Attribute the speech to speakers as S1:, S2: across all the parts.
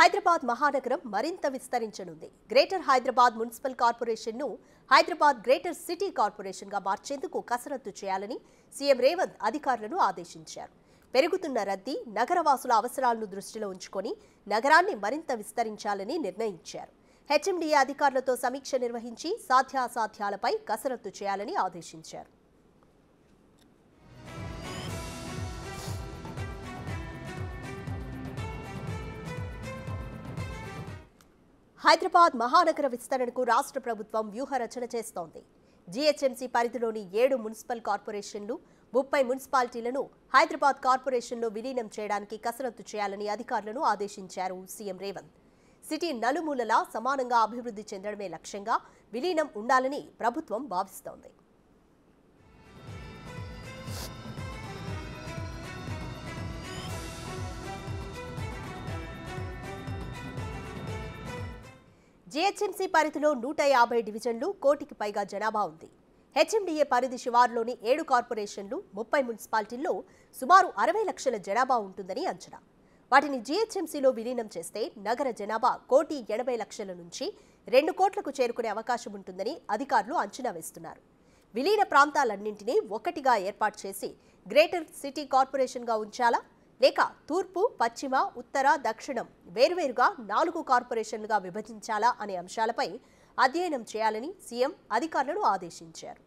S1: హైదరాబాద్ మహానగరం మరింత విస్తరించనుంది. గ్రేటర్ హైదరాబాద్ మున్సిపల్ కార్పొరేషన్ను హైదరాబాద్ గ్రేటర్ సిటీ కార్పొరేషన్గా మార్చేందుకు కసరత్తు చేయాలని సీఎం రేవంత్ అధికారులను ఆదేశించారు. పెరుగుతున్న రద్దీ, నగరవాసుల అవసరాలను దృష్టిలో ఉంచుకొని నగరాన్ని మరింత విస్తరించాలని నిర్ణయించారు. హెచ్ఎండీఏ అధికారులతో సమీక్ష నిర్వహించి సాధ్యాసాధ్యాలపై కసరత్తు చేయాలని ఆదేశించారు. హైదరాబాద్ మహానగర విస్తరణకు రాష్ట్ర ప్రభుత్వం వ్యూహ రచన చేస్తోంది. జీహెచ్ఎంసీ పరిధిలోని 7 మున్సిపల్ కార్పొరేషన్లు, 30 మున్సిపాలిటీలను హైదరాబాద్ కార్పొరేషన్లో విలీనం చేయడానికి కసరత్తు చేయాలని అధికారులను ఆదేశించారు సీఎం రేవంత్. సిటీ నలుమూలలా సమానంగా అభివృద్ధి చెందడమే లక్ష్యంగా విలీనం ఉండాలని ప్రభుత్వం భావిస్తోంది. జీహెచ్ఎంసీ పరిధిలో 150 డివిజన్లు, కోటికి పైగా జనాభా ఉంది. హెచ్ఎండీఏ పరిధి శివారులోని 7 కార్పొరేషన్లు, 30 మున్సిపాలిటీల్లో సుమారు 60 లక్షల జనాభా ఉంటుందని అంచనా. వాటిని జీహెచ్ఎంసీలో విలీనం చేస్తే నగర జనాభా 1,80,00,000 నుంచి 2 కోట్లకు చేరుకునే అవకాశం ఉంటుందని అధికారులు అంచనా వేస్తున్నారు. విలీన ప్రాంతాలన్నింటినీ ఒక్కటిగా ఏర్పాటు చేసి గ్రేటర్ సిటీ కార్పొరేషన్గా ఉంచాలా, లేక తూర్పు, పశ్చిమ, ఉత్తర, దక్షిణం వేర్వేరుగా 4 కార్పొరేషన్లుగా విభజించాలా అనే అంశాలపై అధ్యయనం చేయాలని సీఎం అధికారులను ఆదేశించారు.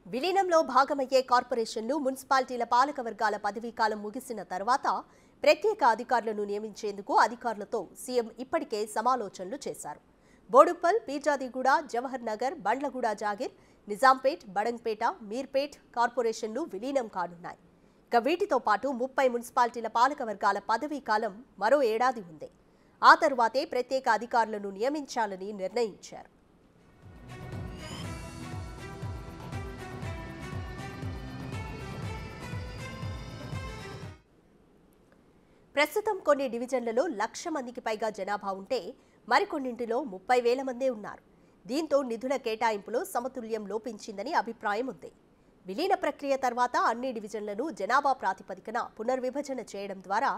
S1: విలీనంలో భాగమయ్యే కార్పొరేషన్లు, మున్సిపాలిటీల పాలక వర్గాల పదవీకాలం ముగిసిన తర్వాత ప్రత్యేక అధికారులను నియమించేందుకు అధికారులతో సీఎం ఇప్పటికే సమాలోచనలు చేశారు. బోడుప్పల్, పీర్జాదిగూడ, జవహర్ నగర్, బండ్లగూడ జాగిర్, నిజాంపేట్, బడంగ్పేట, మీర్పేట్ కార్పొరేషన్లు విలీనం కానున్నాయి. ఇక వీటితో పాటు 30 మున్సిపాలిటీల పాలక వర్గాల పదవీకాలం మరో ఏడాది ఉంది. ఆ తరువాతే ప్రత్యేక అధికారులను నియమించాలని నిర్ణయించారు. ప్రస్తుతం కొన్ని డివిజన్లలో 1,00,000 మందికి పైగా జనాభా ఉంటే మరికొన్నింటిలో 30,000 మందే ఉన్నారు. దీంతో నిధుల కేటాయింపులో సమతుల్యం లోపించిందని అభిప్రాయం ఉంది. విలీన ప్రక్రియ తర్వాత అన్ని డివిజన్లను జనాభా ప్రాతిపదికన పునర్విభజన చేయడం ద్వారా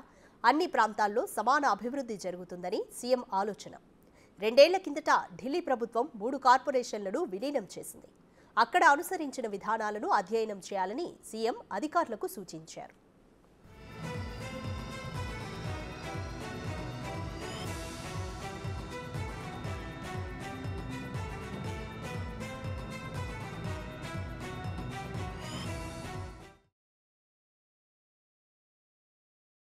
S1: అన్ని ప్రాంతాల్లో సమాన అభివృద్ధి జరుగుతుందని సీఎం ఆలోచన. 2 ఏళ్ల కిందట ఢిల్లీ ప్రభుత్వం 3 కార్పొరేషన్లను విలీనం చేసింది. అక్కడ అనుసరించిన విధానాలను అధ్యయనం చేయాలని సీఎం అధికారులకు సూచించారు.